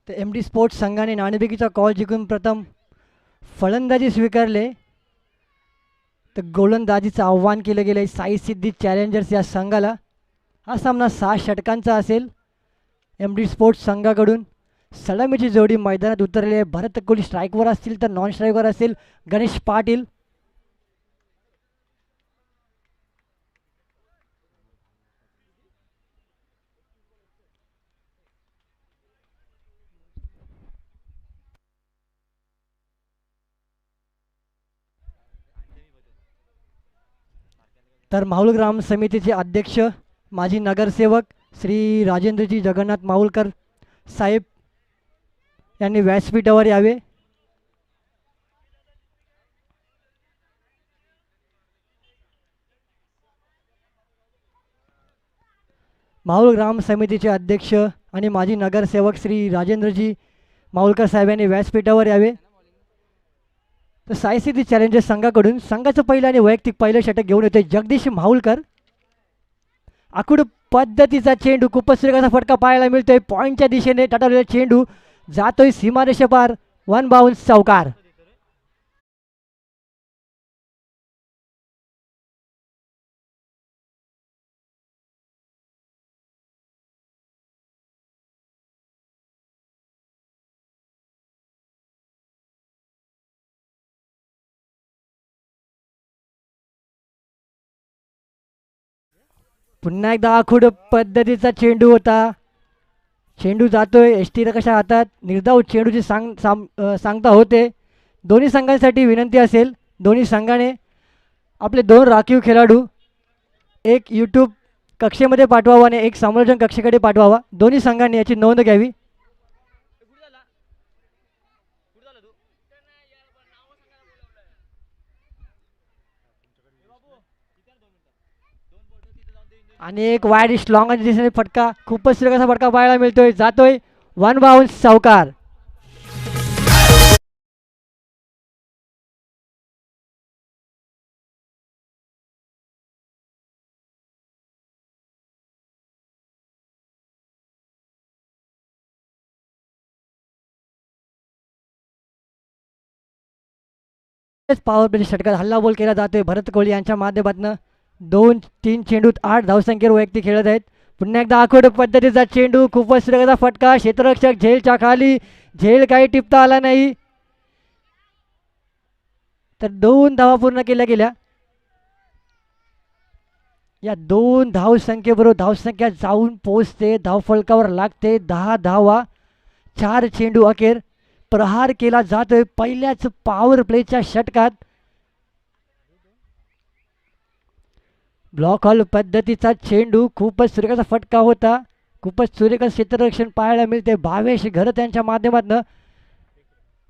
तर M D sports संघाने नाणेफेकीचा call जिंकून प्रथम फलंदाजी स्वीकारले. तर गोलंदाजीचं आव्हान केलं गेलं साई सिद्धी चॅलेंजर्स या संघाला. हा सामना 6 षटकांचा असेल. एम डी स्पोर्ट्स संघाकडून सलामीची जोडी मैदानात उतरलेली आहे. भरत कोहली स्ट्राईकवर असतील तर नॉन स्ट्राईकवर असेल गणेश पाटील. तर माहुल ग्राम समितीचे अध्यक्ष माजी नगरसेवक श्री राजेंद्रजी जगन्नाथ माहुलकर साहेब यांनी व्यासपीठावर यावे. माहुल ग्राम समितीचे अध्यक्ष आणि माजी नगरसेवक श्री राजेंद्रजी माहुलकर साहेब यांनी व्यासपीठावर यावे. तर सायसिद्धी चॅलेंजर्स संघाकडून संघाचं पहिलं आणि वैयक्तिक पहिलं षटक घेऊन येतोय जगदीश माहुलकर. आखूड पद्धतीचा चेंडू खूपच सुरेखाचा फटका पाहायला मिळतोय. पॉईंटच्या दिशेने टाटवलेला चेंडू जातोय सीमारेषेपार. 1 बाउन्स चौकार. पुन्हा एकदा आखूड पद्धतीचा चेंडू होता. चेंडू जातोय एस टी रकाच्या हातात. निर्धाव चेंडूची सांगता होते. दोन्ही संघांसाठी विनंती असेल दोन्ही संघाने आपले 2 राखीव खेळाडू एक यूट्यूब कक्षेमध्ये पाठवावा आणि एक समालोचन कक्षेकडे पाठवावा. दोन्ही संघांनी याची नोंद घ्यावी. आणि एक वाईड स्ट्रॉंग दिसणारी फटका खूपच सुरेखाचा फटका पाहायला मिळतोय. जातोय 1 बाउन्स चौकार. पॉवर प्ले षटकात हल्ला बोल केला जातोय भरत कोहली यांच्या माध्यमातून. 2-3 चेंडूत 8 धावसंख्येवर वैयक्तिक खेळत आहेत. पुन्हा एकदा आखोड पद्धतीचा चेंडू खूपच सुरेखाचा फटका. क्षेत्ररक्षक झेलच्या खाली. झेल काही टिपता आला नाही. तर 2 धावा पूर्ण केल्या गेल्या. या 2 धावसंख्येबरोबर धावसंख्या जाऊन पोहोचते धावफलकावर लागते 10 धावा. 4 चेंडू अखेर प्रहार केला जातोय पहिल्याच पॉवर प्लेच्या षटकात. ब्लॉक हॉल पद्धतीचा चेंडू खूपच सुरेखाचा फटका होता. खूपच सुरेख क्षेत्ररक्षण पाहायला मिळते भावेश घर त्यांच्या माध्यमातून.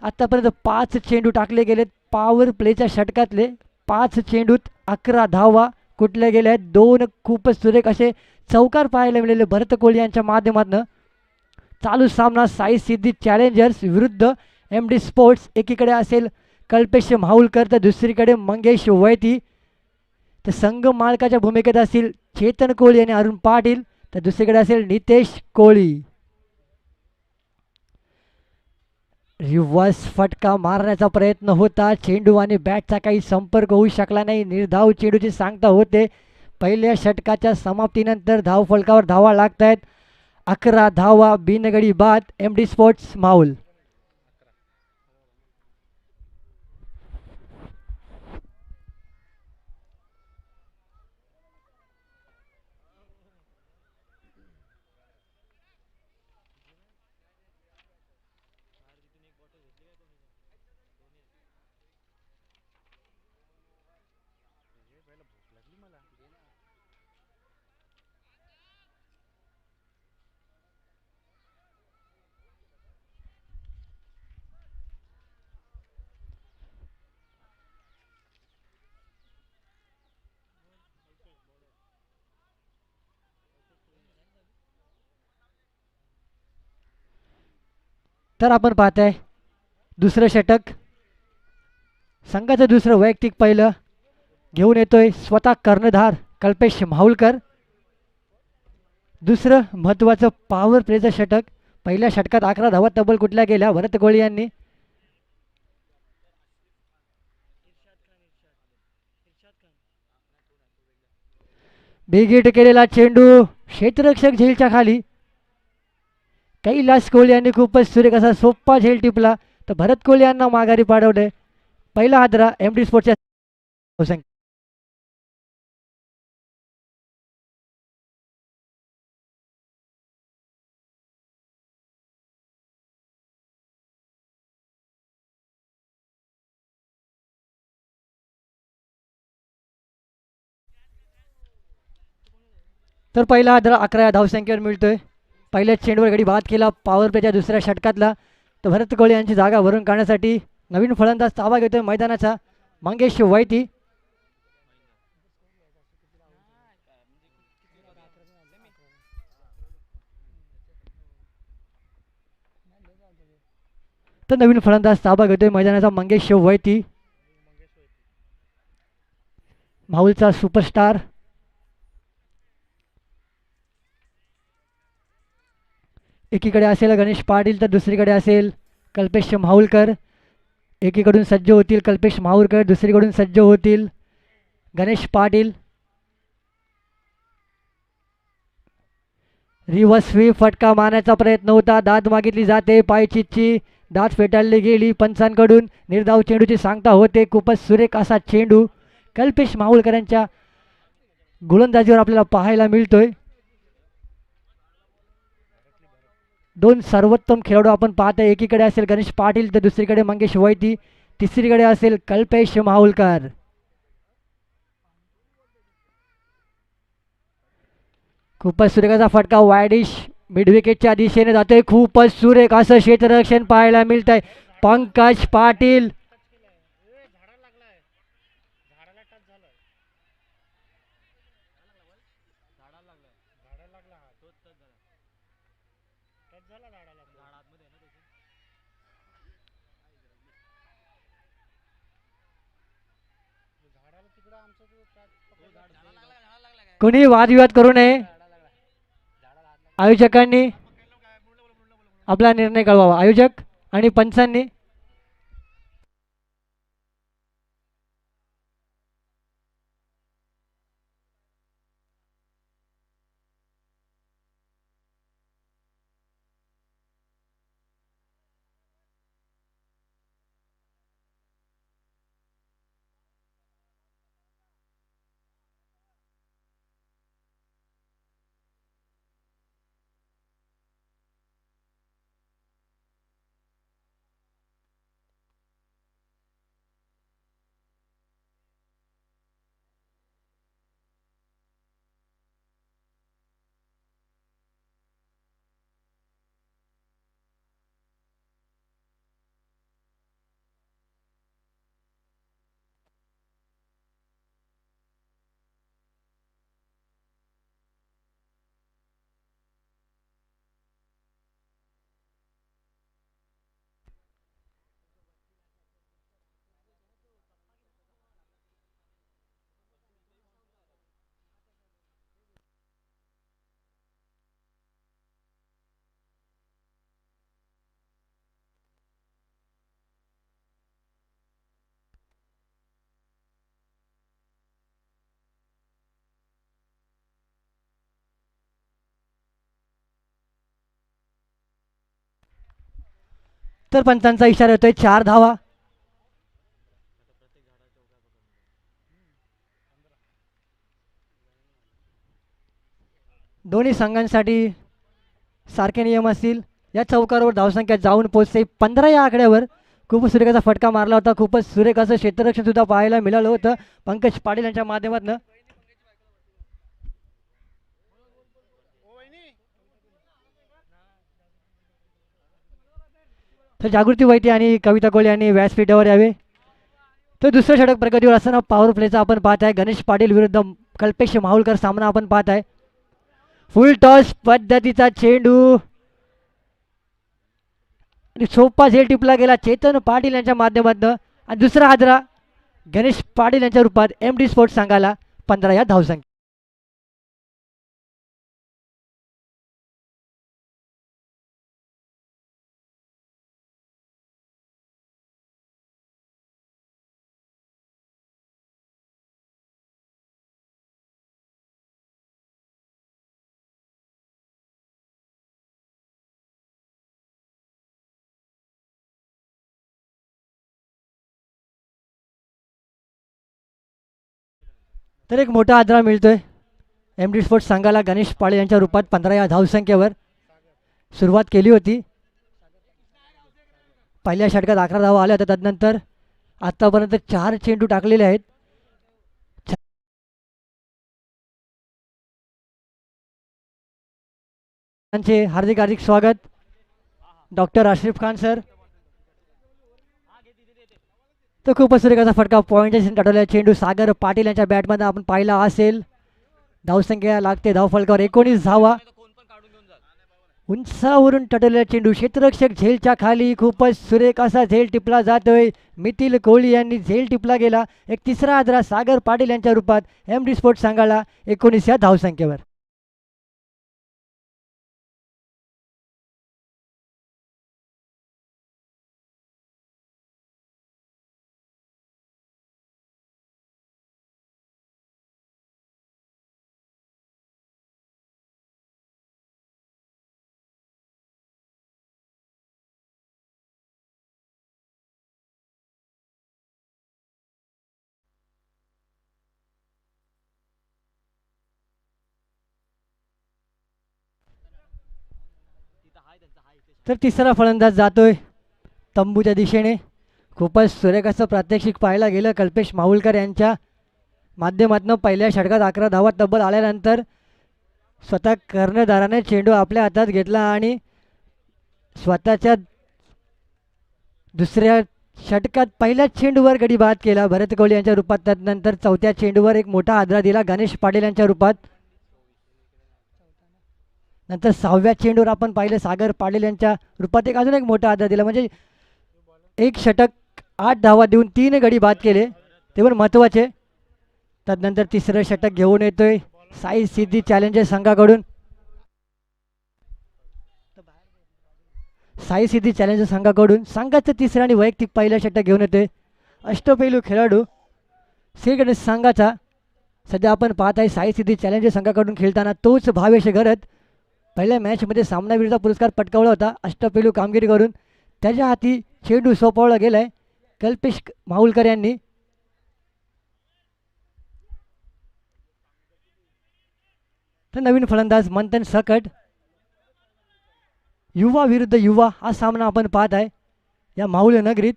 आतापर्यंत 5 चेंडू टाकले गेलेत पॉवर प्लेच्या षटकातले. 5 चेंडूत 11 धावा कुठल्या गेल्या आहेत. 2 खूपच सुरेख असे चौकार पाहायला मिळाले भरत कोहली यांच्या माध्यमातून. चालू सामना साई सिद्धी चॅलेंजर्स विरुद्ध एम डी स्पोर्ट्स. एकीकडे असेल कल्पेश माहुलकर तर दुसरीकडे मंगेश वैती. तर संघ मालकाच्या भूमिकेत असतील चेतन कोहली आणि अरुण पाटील तर दुसरीकडे असेल नितेश कोहली. रिव्हर्स फटका मारण्याचा प्रयत्न होता. चेंडू आणि बॅटचा काही संपर्क होऊ शकला नाही. निर्धाव चेंडूची सांगता होते. पहिल्या षटकाच्या समाप्तीनंतर धावफलकावर धावा लागत आहेत. 11 धावा बिनगडी बाद एम डी स्पोर्ट्स माहुल. तर आपण पाहताय दुसरं षटक. संघाचं दुसरं वैयक्तिक पहिलं घेऊन येतोय स्वतः कर्णधार कल्पेश माहुलकर. दुसरं महत्त्वाचं पॉवर प्लेचं षटक पहिल्या षटकात 11 धावा तब्बल कुठल्या गेल्या भरत कोळी यांनी. बिग हिट केलेला चेंडू क्षेत्ररक्षक झेलच्या खाली. कैलास कोहली यांनी खूपच सुरेख असा सोप्पा झेल टिपला तर भरत कोहली यांना माघारी पाठवले. पहिला हादरा MD स्पोर्टच्या. तर पहिला हादरा 11 धावसंख्येवर मिळतोय. पहिल्याच चेंडूवर गडी बाद केला पॉवर प्लेच्या दुसऱ्या षटकातला. तर भरत कोहली यांची जागा भरून काढण्यासाठी नवीन फलंदाज ताबा घेतोय मैदानाचा मंगेश वैती. तर नवीन फलंदाज ताबा घेतोय मैदानाचा मंगेश वैती, माहुलचा सुपरस्टार. एकीकडे असेल गणेश पाटील तर दुसरीकडे असेल कल्पेश माहुलकर. एकीकडून सज्ज होतील कल्पेश माहुलकर, दुसरीकडून सज्ज होतील गणेश पाटील. रिव्हर्स स्वीप फटका मारण्याचा प्रयत्न होता. दाद मागितली जाते पायचीची, दाद फेटाळली गेली पंचांकडून. निर्धाव चेंडूची सांगता होते. खूपच सुरेख असा चेंडू कल्पेश माहुलकरांच्या गोलंदाजीवर आपल्याला पाहायला मिळतोय. दोन सर्वोत्तम खेळाडू आपण पाहतोय. एकीकडे असेल गणेश पाटील तर दुसरीकडे मंगेश वैती, तिसरीकडे असेल कल्पेश माहुलकर. खूपच सुरेखाचा फटका वायडिश मिडविकेटच्या दिशेने जातोय. खूपच सुरेख असं क्षेत्ररक्षण पाहायला मिळत आहे. पंकज पाटील कोणी वादविवाद करू नये. आयोजकांनी आपला निर्णय कळवावा. आयोजक आणि पंचांनी. तर पंचांचा इशारा येतोय 4 धावा. दोन्ही संघांसाठी सारखे नियम असतील. या चौकारावर धावसंख्या जाऊन पोहोचते 15 या आकड्यावर. खूप सुरेखाचा फटका मारला होता. खूपच सुरेख असं क्षेत्ररक्षण सुद्धा पाहायला मिळालं होतं पंकज पाटील यांच्या माध्यमातून. तर जागृती वैद्य आणि कविता कोळे यांनी व्यासपीठावर यावे. तर दुसरं षटक प्रगतीवर असताना पॉवर प्लेचा आपण पाहत आहे. गणेश पाटील विरुद्ध कल्पेश माहुलकर सामना आपण पाहत आहे. फुल टॉस पद्धतीचा चेंडू आणि सोपा झेल टिपला गेला चेतन पाटील यांच्या माध्यमातून. आणि दुसरा हादरा गणेश पाटील यांच्या रूपात MD स्पोर्ट्स संघाला 15 या धावसंख्या. तर एक मोठा आदरा मिळतोय एम डी स्पोर्ट्स संघाला गणेश पाळे यांच्या रूपात 15 या धावसंख्येवर सुरुवात केली होती. पहिल्या षटकात 11 धावा आल्या होत्या. तदनंतर आतापर्यंत 4 चेंडू टाकलेले आहेत. त्यांचे हार्दिक हार्दिक स्वागत डॉक्टर आशिफ खान सर. तो खूपच सुरेखाचा फटका पॉईंट टाळलेला चेंडू सागर पाटील यांच्या बॅटमध्ये आपण पाहिला असेल. धावसंख्या लागते धावफलकावर 19 धावा. उंचावरून टटलेला चेंडू क्षेत्ररक्षक झेलच्या खाली खूपच सुरेख असा झेल टिपला जातोय. मिथिल कोहली यांनी झेल टिपला गेला. एक तिसरा आदरा सागर पाटील यांच्या रूपात एम डी स्पोर्ट्स संघाला 19 या धावसंख्येवर. तर तिसरा फलंदाज जातोय तंबूच्या दिशेने. खूपच सुरेख असं प्रात्यक्षिक पाहायला गेलं कल्पेश माहुलकर यांच्या माध्यमातून. पहिल्या षटकात 11 धावा तब्बल आल्यानंतर स्वतः कर्णधाराने चेंडू आपल्या हातात घेतला आणि स्वतःच्या दुसऱ्या षटकात पहिल्याच चेंडूवर गडी बाद केला भरत कोहली यांच्या रूपात. त्यानंतर चौथ्या चेंडूवर एक मोठा आदरा दिला गणेश पाटील यांच्या रूपात. नंतर 6व्या चेंडूवर आपण पाहिलं सागर पाटील यांच्या रूपात अजून एक मोठा आदरा दिला. म्हणजे एक षटक 8 धावा देऊन 3 गडी बाद केले, ते पण महत्त्वाचे. त्यानंतर तिसरं षटक घेऊन येतोय साई सिद्धी चॅलेंजर्स संघाकडून. साई सिद्धी चॅलेंजर्स संघाकडून संघाचं तिसरं आणि वैयक्तिक पहिलं षटक घेऊन येतोय अष्टपैलू खेळाडू श्री गणेश संघाचा. सध्या आपण पाहत आहे साई सिद्धी चॅलेंजर्स संघाकडून खेळताना तोच भावेश घरत पहिल्या मॅचमध्ये सामनावीरचा पुरस्कार पटकावला होता अष्टपैलू कामगिरी करून. त्याच्या हाती चेंडू सोपवला गेलाय कल्पेश माहुलकर यांनी. तर नवीन फलंदाज मंथन सकट. युवा विरुद्ध युवा हा सामना आपण पाहत आहे या माहुल नगरीत.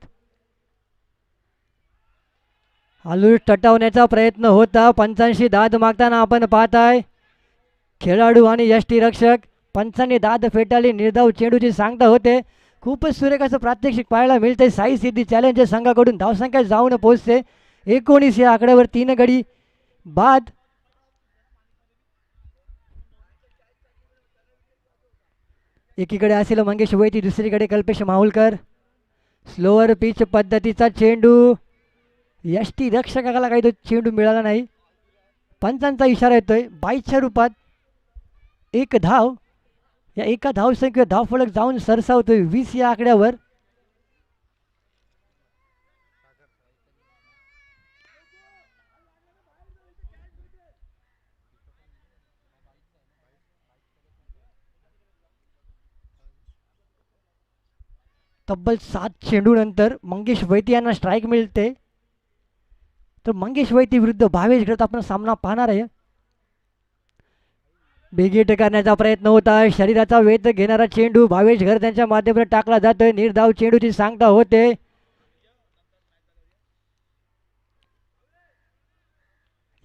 आलू टटावण्याचा प्रयत्न होता. पंचांशी दाद मागताना आपण पाहताय खेळाडू आणि यष्टीरक्षक. पंचांनी दाद फेटाळली. निर्धाव चेंडूची सांगता होते. खूपच सुरेख असं प्रात्यक्षिक पाहायला मिळते. साई सिद्धी चॅलेंजर संघाकडून धावसंख्या जाऊन पोहोचते 19 या आकड्यावर 3 गडी बाद. एकीकडे असेल मंगेश वैती, दुसरीकडे कल्पेश माहुलकर. स्लोअर पिच पद्धतीचा चेंडू. यष्टी रक्षकाला काही तो चेंडू मिळाला नाही. पंचांचा इशारा येतोय 22च्या रूपात 1 धाव. या एका धावसंख्येवर धावफलक जाऊन सरसावतोय 20 या आकड्यावर. तब्बल 7 चेंडूनंतर मंगेश वैती यांना स्ट्राईक मिळते. तर मंगेश वैती विरुद्ध भावेश घरत आपण सामना पाहणार आहे. बेगीट करण्याचा प्रयत्न होता. शरीराचा वेध घेणारा चेंडू भावेश घर त्यांच्या माध्यमातून टाकला जातोय. निर्धाव चेंडूची सांगता होते.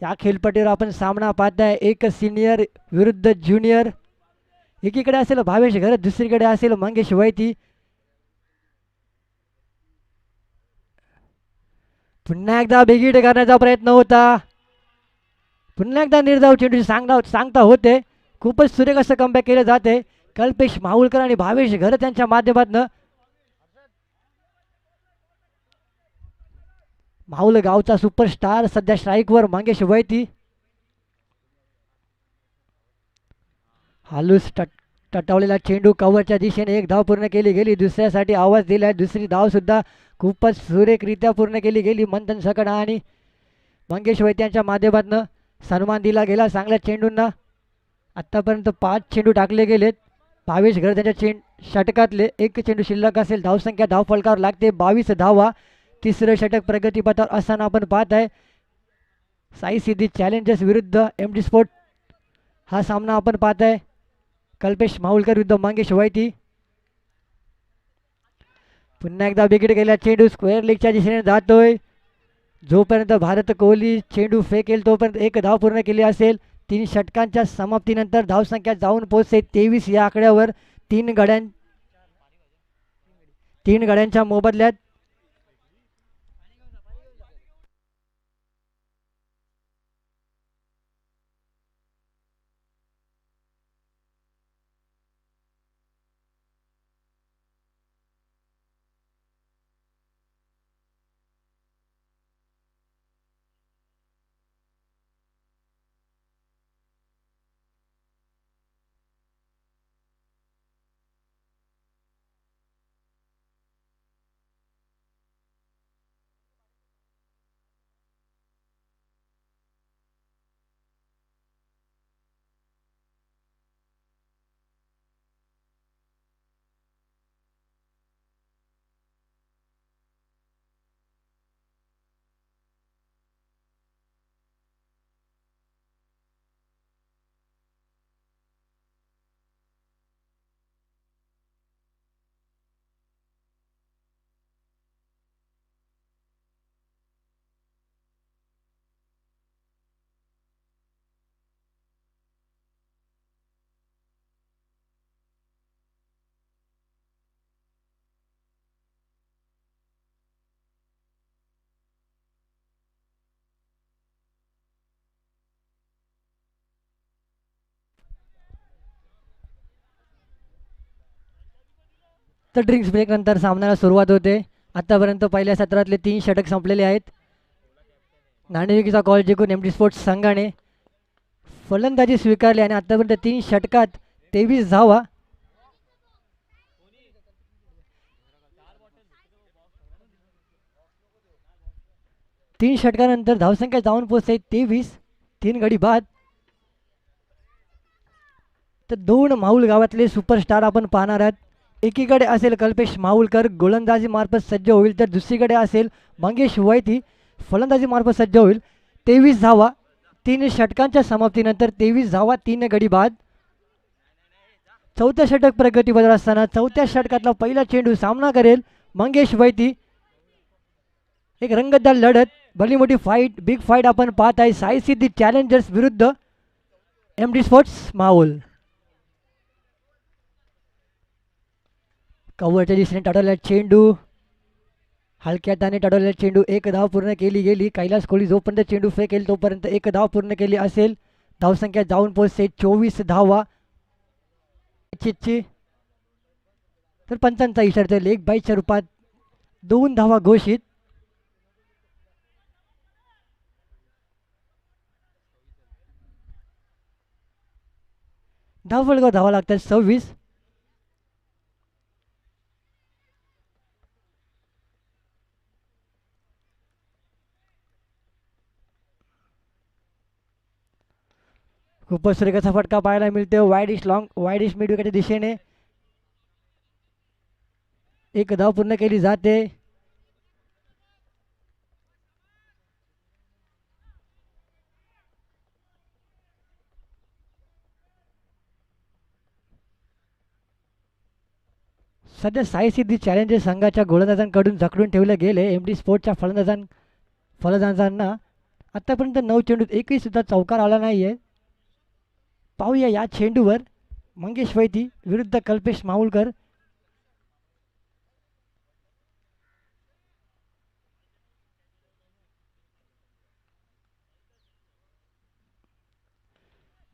या खेळपट्टीवर आपण सामना पाहताय एक सिनियर विरुद्ध ज्युनियर. एकीकडे असेल भावेश घर, दुसरीकडे असेल मंगेश वैती. पुन्हा एकदा बेगीट करण्याचा प्रयत्न होता. पुन्हा एकदा निर्धाव चेंडूची सांगता होते. खूपच सुरेख असं कमबॅक केलं जाते कल्पेश माहुलकर आणि भावेश घर त्यांच्या माध्यमातून. माहुल गावचा सुपरस्टार सध्या स्ट्राईकवर मंगेश वैती. हालूस टटावलेला चेंडू कव्हरच्या दिशेने 1 धाव पूर्ण केली गेली. दुसऱ्यासाठी आवाज दिलाय. दुसरी धाव सुद्धा खूपच सुरेखरित्या पूर्ण केली गेली. मंथन सकट आणि मंगेश वैती यांच्या माध्यमातून सन्मान दिला गेला चांगल्या चेंडूंना. आत्तापर्यंत 5 चेंडू टाकले गेलेत. भावेश घर त्यांच्या षटकातले 1 चेंडू शिल्लक असेल. धावसंख्या धावफलकावर लागते 22 धावा. तिसरं षटक प्रगतीपथावर असताना आपण पाहत आहे साई सिद्धी चॅलेंजर्स विरुद्ध एम डी स्पोर्ट हा सामना आपण पाहताय. कल्पेश माहुलकर विरुद्ध मंगेश वैती. पुन्हा एकदा विकेट गेल्या. चेंडू स्क्वेअर लेगच्या दिशेने जातोय. जोपर्यंत भारत कोहली चेंडू फेकेल तोपर्यंत एक धाव पूर्ण केली असेल. 3 षटकांच्या समाप्तीनंतर धावसंख्या जाऊन पोहोचते 23 या आकड्यावर. 3 गड्यांच्या मोबदल्यात तर ड्रिंक्स ब्रेक नंतर सामन्याला सुरुवात होते. आतापर्यंत पहिल्या सत्रातले 3 षटक संपलेले आहेत. नाणेफेकीचा कॉल जिंकून एम डी स्पोर्ट्स संघाने फलंदाजी स्वीकारली आणि आतापर्यंत 3 षटकात 23 धावा. तीन षटकानंतर धावसंख्या जाऊन पोहोचते 23. 3 गडी बाद. तर 2 माहुल गावातले सुपरस्टार आपण पाहणार आहात. एकीकडे असेल कल्पेश माहुलकर गोलंदाजी मार्फत सज्ज होईल तर दुसरीकडे असेल मंगेश वैती फलंदाजी मार्फत सज्ज होईल. 23 धावा 3 षटकांच्या समाप्तीनंतर 23 धावा 3 गडी बाद. चौथं षटक प्रगतीपथावर असताना चौथ्या षटकातला पहिला चेंडू सामना करेल मंगेश वैती. एक रंगतदार लढत, भली मोठी फाईट, बिग फाईट आपण पाहत आहे. साई सिद्धी चॅलेंजर्स विरुद्ध एम डी स्पोर्ट्स माहुल. कव्हरच्या दिशेने टाळवलेला चेंडू, हलक्याताने टाळवलेला चेंडू. 1 धाव पूर्ण केली गेली. कैलास कोहली जोपर्यंत चेंडू फेकेल तोपर्यंत 1 धाव पूर्ण केली असेल. धावसंख्या जाऊन पोहोचते 24 धावा. चिच्ची तर पंचांचा इशारा लेग बाईच्या रूपात 2 धावा घोषित. धावफलकावर धावा लागतात 26. खूपच सुरेखाचा फटका पाहायला मिळते. वाईडिश मिड विकेटच्या दिशेने 1 धाव पूर्ण केली जाते. सध्या साई सिद्धी चॅलेंजर्स संघाच्या गोलंदाजांकडून जखडून ठेवले गेले एम डी स्पोर्टच्या फलंदाजांना. आतापर्यंत 9 चेंडूत एकही सुद्धा चौकार आला नाही आहे. पाहूया या चेंडूवर मंगेश वैती विरुद्ध कल्पेश माहुलकर.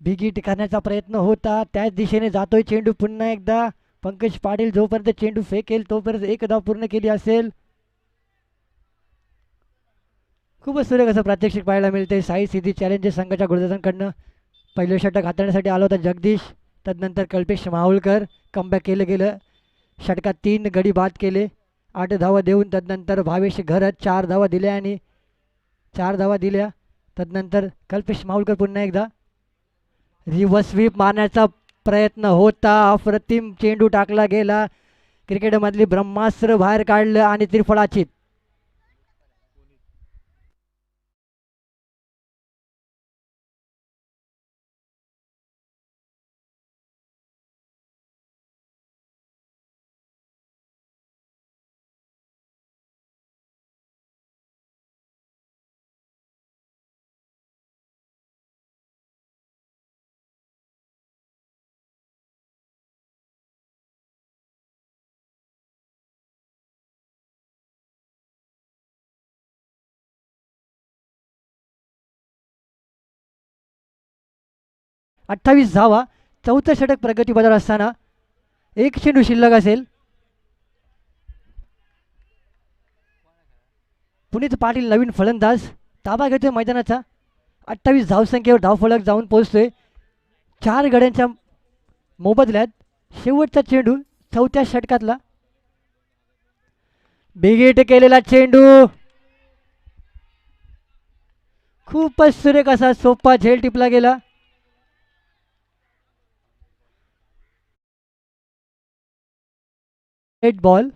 बिग हिट करण्याचा प्रयत्न होता, त्याच दिशेने जातोय चेंडू. पुन्हा एकदा पंकज पाटील जोपर्यंत चेंडू फेकेल तोपर्यंत 1 धाव पूर्ण केली असेल. खूपच सुरेख असं प्रात्यक्षिक पाहायला मिळते साई सिद्धी चॅलेंजर्स संघाच्या गोलंदाजांकडनं. पहिलं षटक हाताळण्यासाठी आला होता जगदीश. तदनंतर कल्पेश माहुलकर कमबॅक केलं गेलं. षटकात 3 गडी बाद केले, 8 धावा देऊन. तदनंतर भावेश घरत 4 धावा दिल्या आणि 4 धावा दिल्या. तदनंतर कल्पेश माहुलकर पुन्हा एकदा रिव्हर्स स्वीप मारण्याचा प्रयत्न होता. अप्रतिम चेंडू टाकला गेला. क्रिकेटमधली ब्रह्मास्त्र बाहेर काढलं आणि त्रिफळाचीत. 28 धावा, चौथं षटक प्रगती पदावर असताना एक चेंडू शिल्लक असेल. पुनीत पाटील नवीन फलंदाज ताबा घेतोय मैदानाचा. 28 धावसंख्येवर धावफलक जाऊन पोहोचतोय. 4 गड्यांच्या मोबदल्यात शेवटचा चेंडू चौथ्या षटकातला. बिगेट केलेला चेंडू खूपच सुरेख असा सोपा झेल टिपला गेला. Red ball.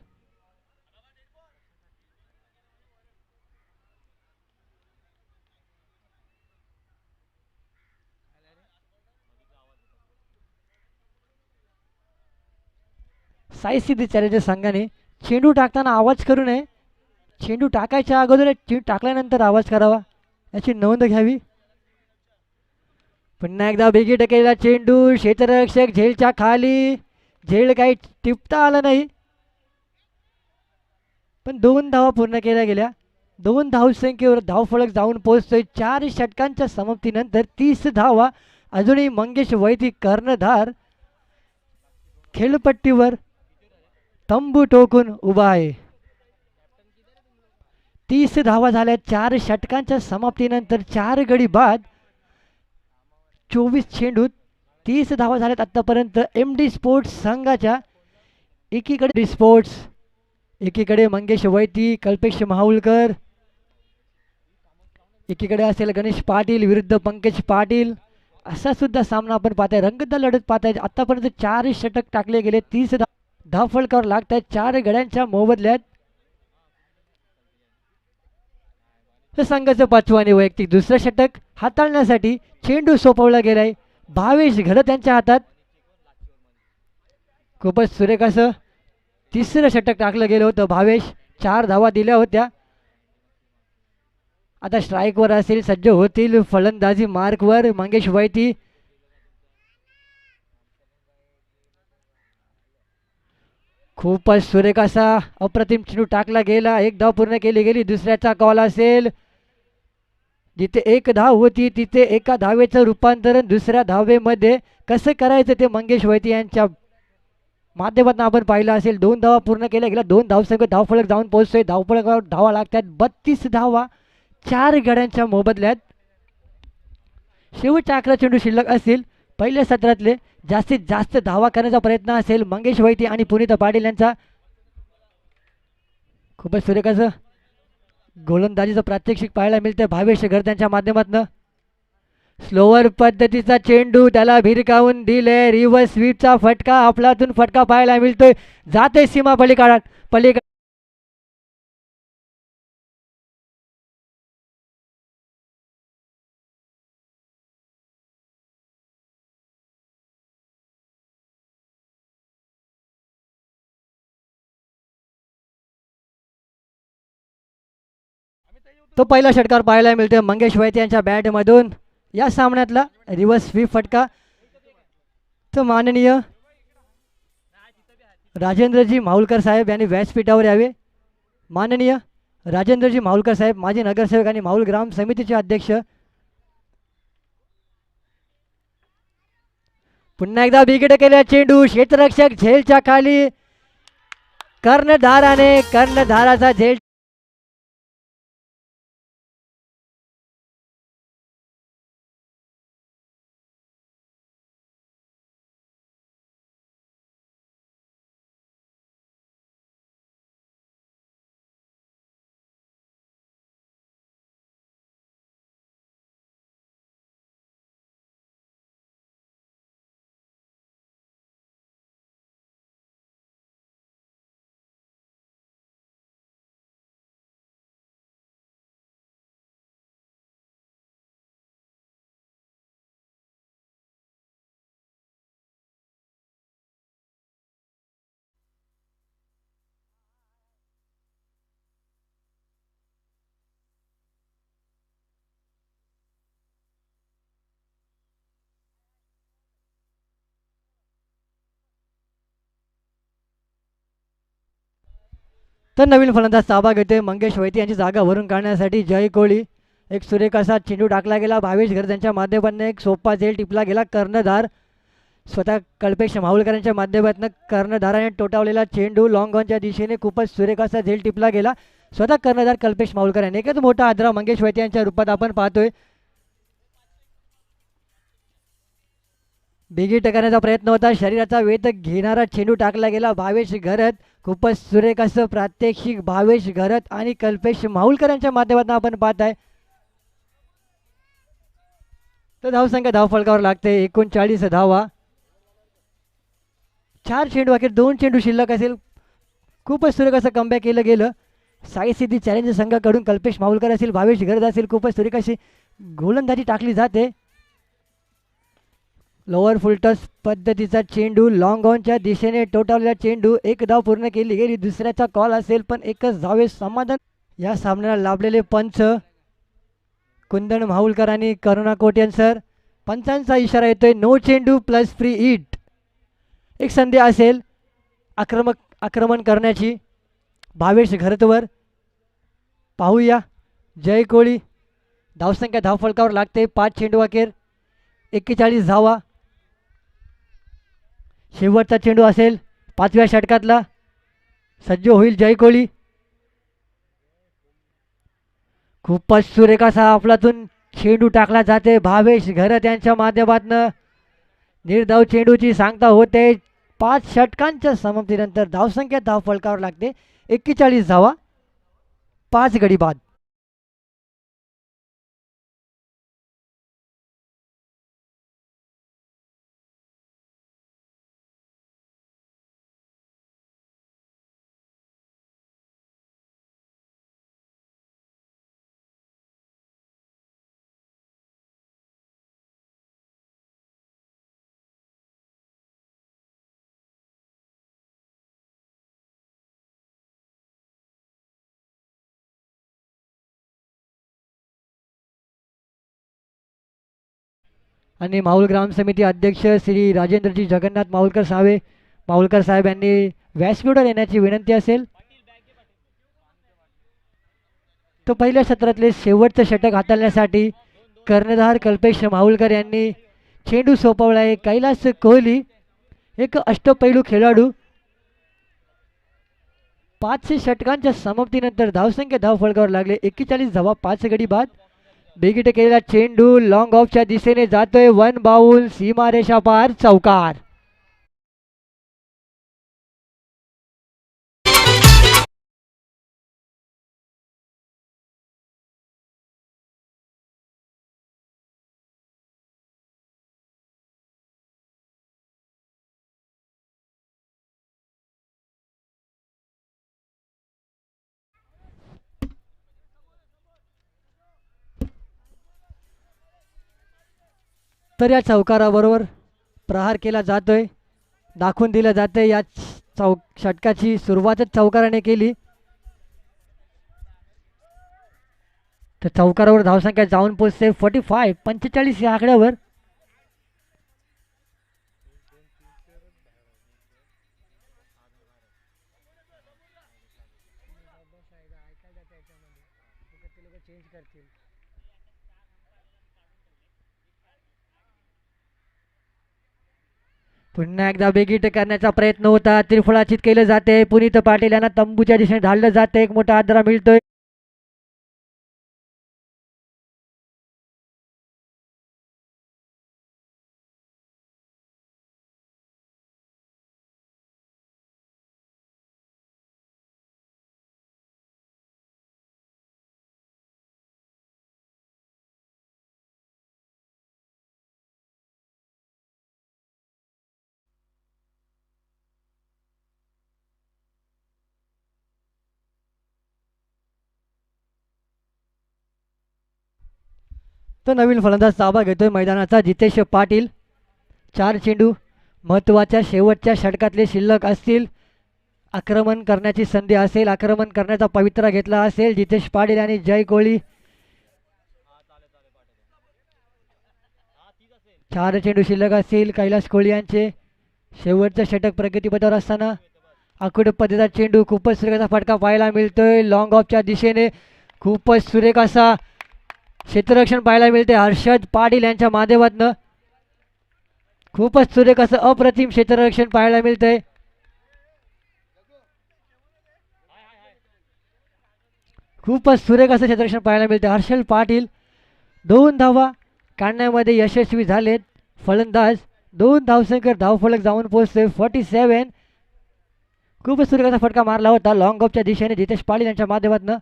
Sai Siddhi challengers संघाने चेंडू टाकताना आवाज करू नये. चेंडू टाकायच्या अगोदर चेंडू टाकल्यानंतर आवाज करावा याची नोंद घ्यावी. पुन्हा एकदा बिगेट केलेला चेंडू क्षेत्ररक्षक झेलच्या खाली. झेल काही टिपता आला नाही, पण 2 धावा पूर्ण केल्या गेल्या. 2 धावसंख्येवर धावफलक जाऊन पोहोचतोय. 4 षटकांच्या समाप्तीनंतर 30 धावा. अजूनही मंगेश वैदी कर्णधार खेळपट्टीवर तंबू टोकून उभा आहे. 30 धावा झाल्या 4 षटकांच्या समाप्तीनंतर. 4 गडी बाद, 24 चेंडूत 30 धावा झाल्यात आतापर्यंत. एम डी स्पोर्ट्स संघाच्या एकीकडे स्पोर्ट्स, एकीकडे मंगेश वैती, कल्पेश महाउलकर, एकीकडे असेल गणेश पाटील विरुद्ध पंकज पाटील. असा सुद्धा सामना आपण पाहताय. रंगतदार लढत पाहताय. आतापर्यंत 4 षटक टाकले गेले. 30 धावफलकावर लागत आहेत 4 गड्यांच्या मोबदल्यात. संघाचं 5वं आणि वैयक्तिक दुसरं षटक हाताळण्यासाठी चेंडू सोपवला गेलाय भावेश घडत यांच्या हातात. खूपच सुरेख असं तिसरं षटक टाकलं गेलं होतं. भावेश 4 धावा दिल्या होत्या. आता स्ट्राईकवर असेल, सज्ज होतील फलंदाजी मार्कवर मंगेश वैती. खूपच सुरेख असा अप्रतिम चेंडू टाकला गेला. 1 धाव पूर्ण केली गेली. दुसऱ्याचा कॉल असेल. जिथे 1 धाव होती तिथे एका धावेचं रूपांतरण दुसऱ्या धावेमध्ये कसं करायचं ते मंगेश वैती यांच्या माध्यमातून आपण पाहिलं असेल. 2 धावा पूर्ण केल्या गेल्या. 2 धावसंख्येत धावफलक जाऊन पोहोचतोय. धावफलकावर धावा लागतात 32 धावा 4 गड्यांच्या मोबदल्यात. शेवटच्या 11 चेंडू शिल्लक असतील. पहिल्या सत्रातले जास्तीत जास्त धावा करण्याचा प्रयत्न असेल मंगेश वैती आणि पुनीत पाटील यांचा. खूपच सुरेख असं गोलंदाजीचं प्रात्यक्षिक पाहायला मिळतं भावेश घर त्यांच्या माध्यमातून. स्लोवर पद्धतीचा चेंडू त्याला भिरकावून दिले. रिव्हर्स स्वीपचा फटका, आपलातून फटका पाहायला मिळतोय. जाते सीमा पलीकडे. तो पहिला षटकार पाहायला मिळतोय मंगेश वैती यांच्या बॅटमधून. या सामन्यातला रिव्हर्स स्वीप फटका तो माननीय राजेंद्रजी माहुलकर साहेब यांनी व्यासपीठावर यावे. माननीय राजेंद्रजी माहुलकर साहेब माजी नगरसेवक आणि माहुल ग्राम समितीचे अध्यक्ष. पुन्हा एकदा बिगेट केलेला चेंडू क्षेत्ररक्षक झेलच्या खाली. कर्णधाराचा झेल तर नवीन फलंदाज ताबा घेते मंगेश वैती यांची जागा भरून काढण्यासाठी जय कोळी एक सुरेख असा चेंडू टाकला गेला भावेश घर त्यांच्या माध्यमातून. एक सोपा झेल टिपला गेला. कर्णधार स्वतः कल्पेश माहुलकरांच्या माध्यमातून कर्णधाराने टोटावलेला चेंडू लॉंग ऑनच्या दिशेने खूपच सुरेख असा झेल टिपला गेला. स्वतः कर्णधार कल्पेश माहुलकर यांनी एकच मोठा आदरा मंगेश वैद्य यांच्या रूपात आपण पाहतोय. बिगिट करण्याचा प्रयत्न होता. शरीराचा वेध घेणारा चेंडू टाकला गेला. भावेश घरत खूपच सुरेख असं प्रात्यक्षिक भावेश घरत आणि कल्पेश माहुलकर यांच्या माध्यमातून आपण पाहत आहे. तर धावसंख्या धावफलकावर लागते 39 धावा. 4 चेंडू अखेर 2 चेंडू शिल्लक असेल. खूपच सुरेख असं कमबॅक केलं गेलं. साई सिद्धी चॅलेंज संघाकडून कल्पेश माहुलकर असेल भावेश घरत असेल खूपच सुरेख अशी गोलंदाजी टाकली जाते. लोअर फुलटॉस पद्धतीचा चेंडू लॉंग ऑनच्या दिशेने टोटावलेला चेंडू. एक धाव पूर्ण केली गेली. दुसऱ्याचा कॉल असेल पण एकच धावे समाधान. या सामन्याला लाभलेले पंच कुंदन माहुलकर आणि करुणा कोट्यान सर. पंचांचा इशारा येतोय नो चेंडू प्लस फ्री हिट. एक संधी असेल आक्रमण करण्याची भावेश घरतवर. पाहूया जय कोळी. धावसंख्या धावफलकावर लागते 5 चेंडू अखेर 41 धावा. शेवटचा चेंडू असेल 5व्या षटकातला. सज्ज होईल जय कोळी. खूपच सुरेख असा आपलातून चेंडू टाकला जाते भावेश घरत यांच्या माध्यमातून. निर्धाव चेंडूची सांगता होते. 5 षटकांच्या समाप्तीनंतर धावसंख्या धावफलकावर लागते 41 धावा 5 गडी बाद. आणि माहुल ग्राम समिती अध्यक्ष श्री राजेंद्रजी जगन्नाथ माहुलकर माहुलकर साहेब यांनी व्यासपीठावर येण्याची विनंती असेल. तो पहिल्या सत्रातले शेवटचं षटक हाताळण्यासाठी कर्णधार कल्पेश माहुलकर यांनी चेंडू सोपवला आहे. कैलास कोहली एक अष्टपैलू खेळाडू. 5 षटकांच्या समाप्तीनंतर धावसंख्या धावफलकावर लागले 41 धावा 5 गडी बाद. बिगिट केलेला चेंडू लॉंग ऑफच्या दिशेने जातोय. 1 बाउल सीमारेषा पार चौकार. तर या चौकाराबरोबर प्रहार केला जातोय. दाखवून दिलं जातंय या षटकाची सुरुवातच चौकाराने केली. तर चौकारावर धावसंख्या जाऊन पोचते 45 या आकड्यावर. पुन्हा एकदा बेगीट करण्याचा प्रयत्न होता. त्रिफळाचित केलं जाते. पुनीत पाटील यांना तंबूच्या दिशेने धाडलं जाते. एक मोठा आदरा मिळतोय. तर नवीन फलंदाज ताबा घेतोय मैदानाचा जितेश पाटील. 4 चेंडू महत्त्वाच्या शेवटच्या षटकातले शिल्लक असतील. आक्रमण करण्याची संधी असेल. आक्रमण करण्याचा पवित्रा घेतला असेल जितेश पाटील आणि जय कोळी. 4 चेंडू शिल्लक असतील कैलास कोळी यांचे. शेवटचं षटक प्रगतीपथावर असताना आखूड पद्धतीचा चेंडू खूपच सुरेख असा फटका पाहायला मिळतोय. लॉंग ऑफच्या दिशेने खूपच सुरेख असा क्षेत्ररक्षण पाहायला मिळते हर्षद पाटील यांच्या माध्यमातून. खूपच सुरेख असं अप्रतिम क्षेत्ररक्षण पाहायला मिळतंय. खूपच सुरेख असं क्षेत्ररक्षण पाहायला मिळते. हर्षल पाटील 2 धावा काढण्यामध्ये यशस्वी झालेत. फलंदाज 2 धावसंख्येवर धावफलक जाऊन पोहोचतोय 47. खूपच सुरेख असा फटका मारला होता लॉंग ऑफच्या दिशेने जितेश पाटील यांच्या माध्यमातून.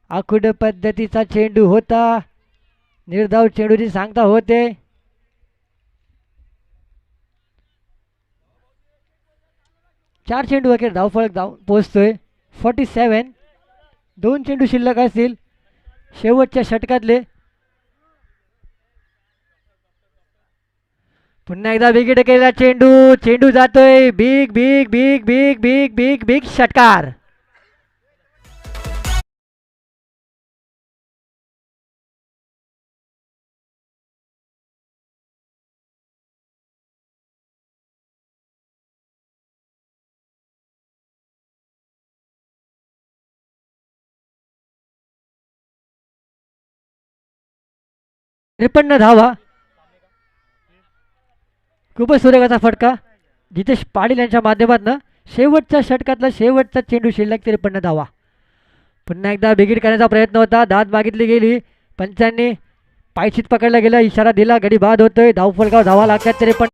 आखूड पद्धतीचा चेंडू होता. निर्धाव चेंडूची सांगता होते. चार चेंडू अखेर धावफलक जाऊन पोहोचतोय 47. 2 चेंडू शिल्लक असतील शेवटच्या षटकातले. पुन्हा एकदा विकेट केलेला चेंडू. चेंडू जातोय big big big big big big big षटकार. त्रेपन्न धावा. खूपच सुरेख असा फटका जितेश पाटील यांच्या माध्यमातून. शेवटच्या षटकातला शेवटचा चेंडू शिल्लक 53 धावा. पुन्हा एकदा बिगिट करण्याचा प्रयत्न होता. दाद मागितली गेली. पंचांनी पायचीत पकडला गेला. इशारा दिला. गडी बाद होतोय. धावफलकावर धावा लागतात 53.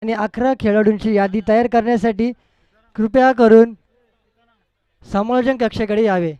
आणि 11 खेळाडूंची यादी तयार करण्यासाठी कृपया करून समालोचन कक्षाकडे यावे.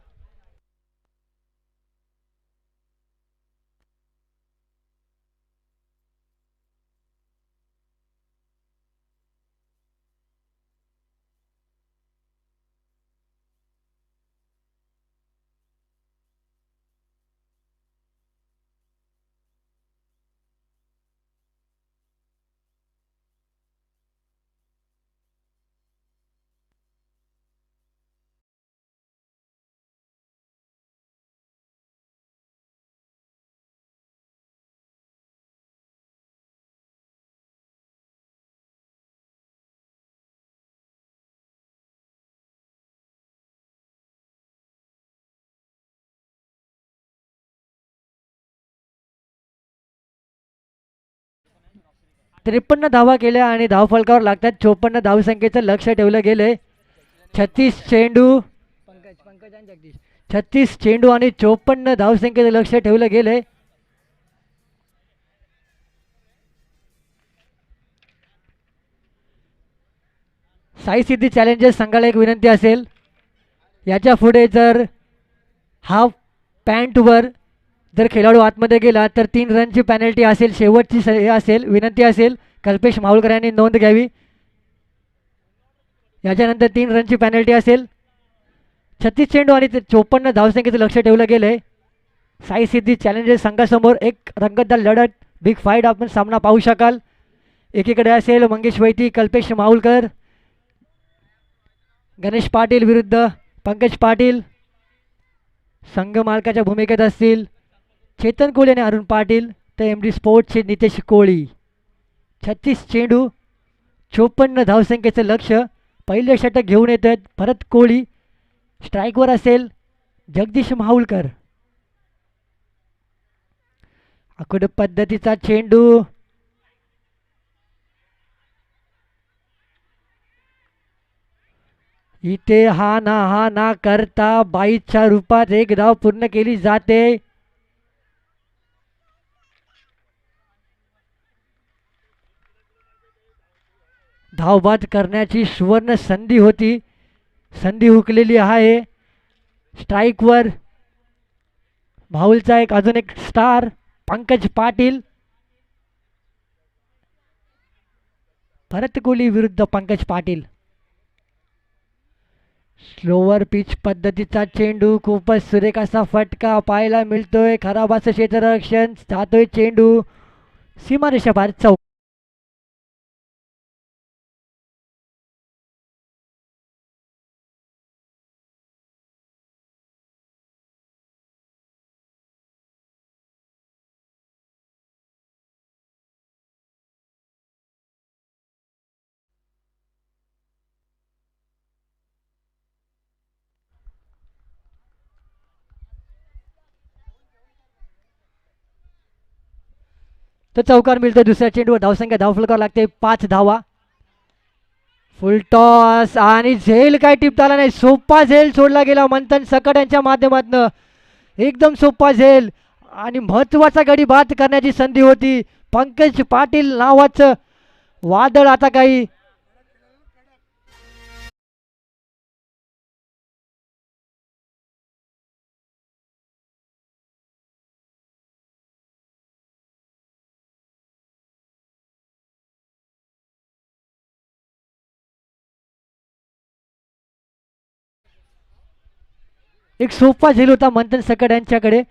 त्रेपन्न धावा केल्या आणि धावफलकावर लागतात 54 धावसंख्येचं लक्ष ठेवलं गेलंय. 36 चेंडू 36 चेंडू आणि 54 धावसंख्येचं लक्ष ठेवलं गेलंय. साई सिद्धी चॅलेंजर्स संघाला एक विनंती असेल, याच्या पुढे जर हाफ पॅन्टवर जर खेळाडू आतमध्ये गेला तर 3 रनची पॅनल्टी असेल. शेवटची हे असेल, विनंती असेल, कल्पेश माहुलकर यांनी नोंद घ्यावी. याच्यानंतर 3 रनची पॅनल्टी असेल. 36 चेंडू आणि 54 धावसंख्येचं लक्ष ठेवलं गेलंय. साई सिद्धी चॅलेंजर्स संघासमोर एक रंगतदार लढत, बिग फाईट आपण सामना पाहू शकाल. एकीकडे असेल मंगेश वैती, कल्पेश माहुलकर, गणेश पाटील विरुद्ध पंकज पाटील. संघ मालकाच्या भूमिकेत असतील चेतन कोळी आणि अरुण पाटील, तर एम डी स्पोर्ट्सचे नितेश कोळी. 36 चेंडू 54 धावसंख्येचं लक्ष. पहिले षटक घेऊन येत आहेत भरत कोळी. स्ट्राईकवर असेल जगदीश माहुलकर. आखूड पद्धतीचा चेंडू इथे हा ना करता 22च्या रूपात एक धाव पूर्ण केली जाते. धावबाद करण्याची सुवर्ण संधी होती, संधी हुकलेली आहे. स्ट्राईकवर माहुलचा एक अजून एक स्टार पंकज पाटील. भरत कोहली विरुद्ध पंकज पाटील. स्लोवर पिच पद्धतीचा चेंडू, खूपच सुरेख असा फटका पाहायला मिळतोय. खराब असं क्षेत्ररक्षण, जातोय चेंडू सीमारेषा बाहेर. चौक तर चौकार मिळतोय. दुसऱ्या चेंडूवर धावसंख्या धावफलकावर लागते 5 धावा. फुल टॉस आणि झेल काय टिपता आला नाही. सोपा झेल सोडला गेला मंथन सकट यांच्या माध्यमातून. एकदम सोपा झेल आणि महत्वाचा गडी बाद करण्याची संधी होती. पंकज पाटील नावाचं वादळ आता काही एक सोपा झेल होता मंथन सकट यांच्याकडे.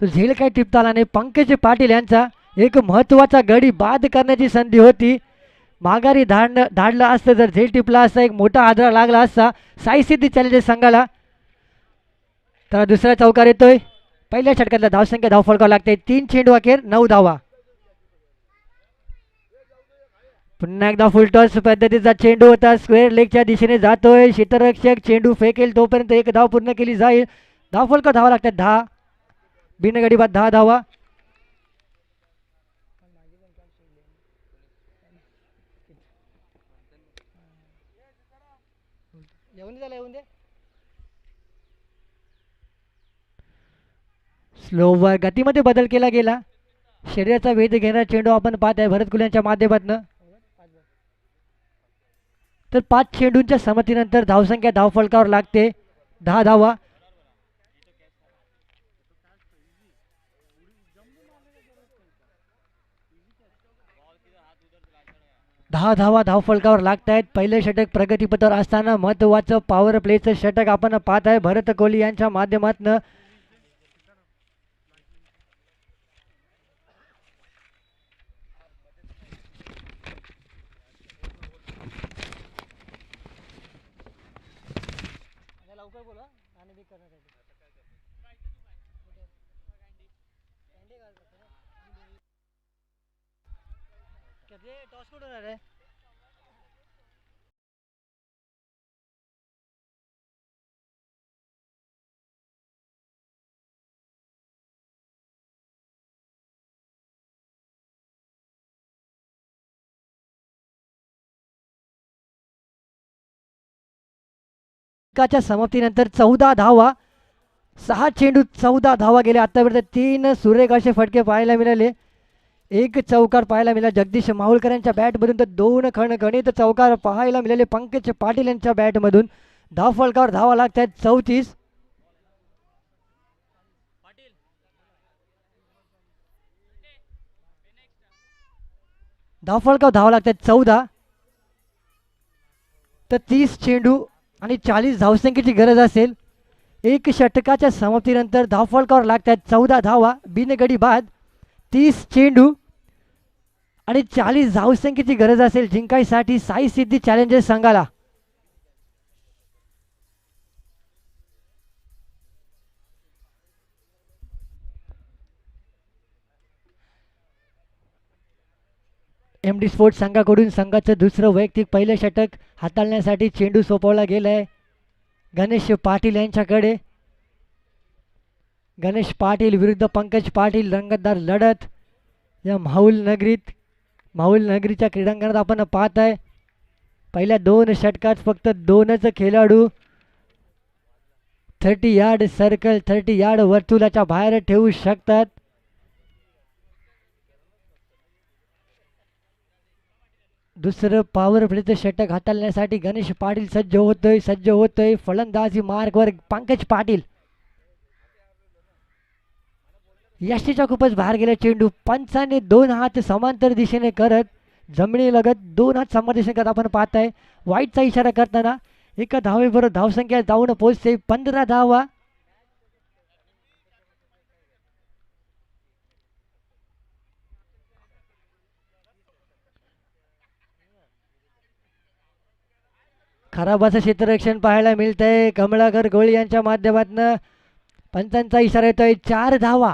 तो झेल काय टिपता आला नाही. पंकज पाटील यांचा एक महत्वाचा गडी बाद करण्याची संधी होती. माघारी धाडलं असतं जर झेल टिपला असता, एक मोठा आदरा लागला असता साई सिद्धी चॅलेंजर्स संघाला. तर दुसरा चौकार येतोय. पहिल्या षटकातला धावसंख्या धावफलकावर लागते 3 चेंडू अखेर 9 धावा. पुन्हा एकदा फुलटॉस पद्धतीचा चेंडू होता. स्क्वेअर लेगच्या दिशेने जातोय. क्षेत्ररक्षक चेंडू फेकेल तोपर्यंत एक धाव पूर्ण केली जाईल. धावफलक धावा लागतात 10. बिनगडी बाद 10 धावा. स्लोवर गतीमध्ये बदल केला गेला. शरीराचा वेध घेणारा चेंडू आपण पाहत आहे भरत कुल्यांच्या माध्यमातून. तर 5 चेंडूंच्या समतीनंतर धावसंख्या धावफलकावर लागते 10 धावा. 10 धावा धावफलकावर लागत आहेत. पहिले षटक प्रगतीपथावर असताना महत्त्वाचं पॉवर प्लेचं षटक आपण पाहत आहे भरत कोहली यांच्या माध्यमातून. टॉस कुठून आलाय? च्या समाप्तीनंतर 14 धावा, 6 चेंडू 14 धावा गेले. आतापर्यंत 3 सुरेख असे फटके पाहायला मिळाले. एक चौकार पाहायला मिळाला जगदीश माहुलकर यांच्या बॅटमधून, तर 2 खणखणीत चौकार पाहायला मिळाले पंकज पाटील यांच्या बॅटमधून. धावफलकावर धावा लागत आहेत 34. धावफलकावर धावा लागत आहेत 14. तर 30 चेंडू आणि 40 धावसंख्येची गरज असेल. एक षटकाच्या समाप्तीनंतर धावफलकावर लागत आहेत 14 धावा बिनगडी बाद. 30 चेंडू आणि 40 धावसंख्येची गरज असेल जिंकायसाठी साई सिद्धी चॅलेंजर्स संघाला. MD स्पोर्ट्स संघाकडून संघाचं दुसरं वैयक्तिक पहिलं षटक हाताळण्यासाठी चेंडू सोपवला गेलाय गणेश पाटील यांच्याकडे. गणेश पाटील विरुद्ध पंकज पाटील रंगतदार लढत या माहुल नगरीच्या क्रीडांगणात आपण पाहत आहे. पहिल्या 2 षटकात फक्त 2च खेळाडू 30 यार्ड सर्कल 30 यार्ड वर्तुळाच्या बाहेर ठेवू शकतात. दुसरं पॉवर प्लेचं षटक हाताळण्यासाठी गणेश पाटील सज्ज होतोय. फलंदाजी मार्कवर पंकज पाटील. यष्टीच्या खूपच बाहेर गेला चेंडू. पंचाने 2 हात समांतर दिशेने करत जमिनीलगत 2 हात समांतर दिशेने करत आपण पाहताय. वाईटचा इशारा करताना एका धावेबरोबर धावसंख्या जाऊन पोहोचते 15 धावा. खराब असं क्षेत्ररक्षण पाहायला मिळतंय कमलाकर गोळी यांच्या माध्यमातून. पंचांचा इशारा येतोय 4 धावा.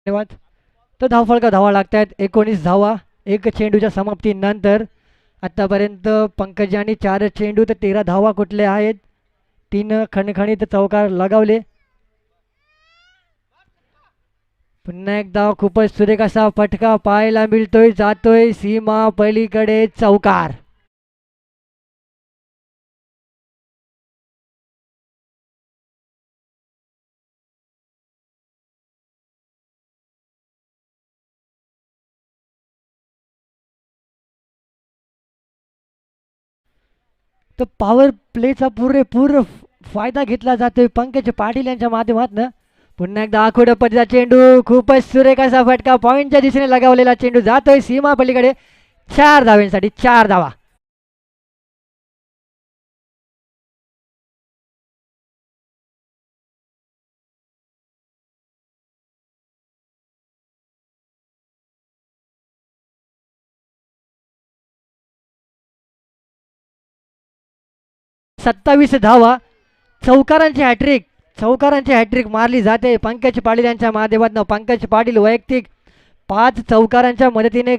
धन्यवाद. तर धावफलका धावा लागत आहेत 19 धावा एक चेंडूच्या समाप्तीनंतर. आतापर्यंत पंकज यांनी 4 चेंडू तर 13 धावा कुठले आहेत. 3 खणखणीत चौकार लगावले. पुन्हा एकदा खूपच सुरेख असा फटका पाहायला मिळतोय. जातोय सीमा पलीकडे चौकार. तर पॉवर प्लेचा पुरेपूर फायदा घेतला जातोय पंकज पाटील यांच्या माध्यमातून. पुन्हा एकदा आखोड पद्धतीचा चेंडू खूपच सुरेख असा फटका पॉईंटच्या दिशेने लगावलेला चेंडू जातोय सीमा पलीकडे 4 धावांसाठी 4 धावा. सत्तावीस धावा. चौकारांची हॅट्रिक मारली जाते पंकज पाटील यांच्या माध्यमातून. पंकज पाटील वैयक्तिक 5 चौकारांच्या मदतीने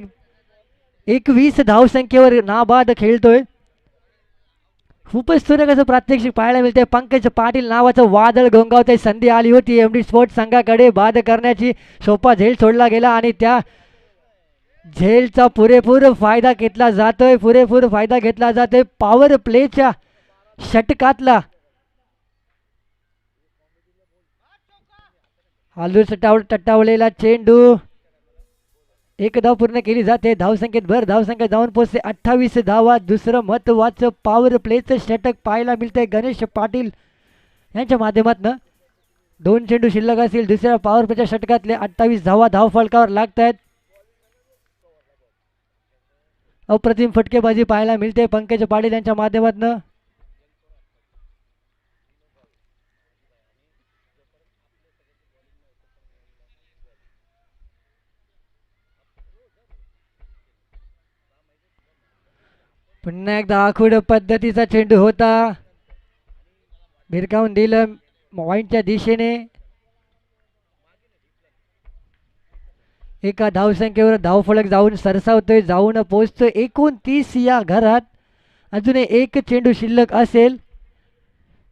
21 धावसंख्येवर नाबाद खेळतोय. खूपच सुरेख असं प्रात्यक्षिक पाहायला मिळते. पंकज पाटील नावाचं वादळ घोंगावते. संधी आली होती MD स्पोर्ट्स संघाकडे बाद करण्याची. सोपा झेल सोडला गेला आणि त्या झेलचा पुरेपूर फायदा घेतला जातोय, पुरेपूर फायदा घेतला जातोय पॉवर प्लेच्या षटकातला. आलू टट्टावलेला चेंडू, एक धाव पूर्ण केली जाते. धावसंख्येत भर, धावसंख्या जाऊन पोहोचते 28 धावा. दुसरं महत्वाचं पॉवर प्लेचं षटक पाहायला मिळतंय गणेश पाटील यांच्या माध्यमातून. 2 चेंडू शिल्लक असतील दुसऱ्या पॉवर प्लेच्या षटकातले. 28 धावा धाव फलकावर लागत आहेत. अप्रतिम फटकेबाजी पाहायला मिळते पंकज पाटील यांच्या माध्यमातून. पुन्हा एकदा आखूड पद्धतीचा चेंडू होता, भिरकावून दिलं वाईंच्या दिशेने. एका धावसंख्येवर धावफलक जाऊन सरसावतोय, जाऊन पोहोचतोय 29 या घरात. अजून एक चेंडू शिल्लक असेल.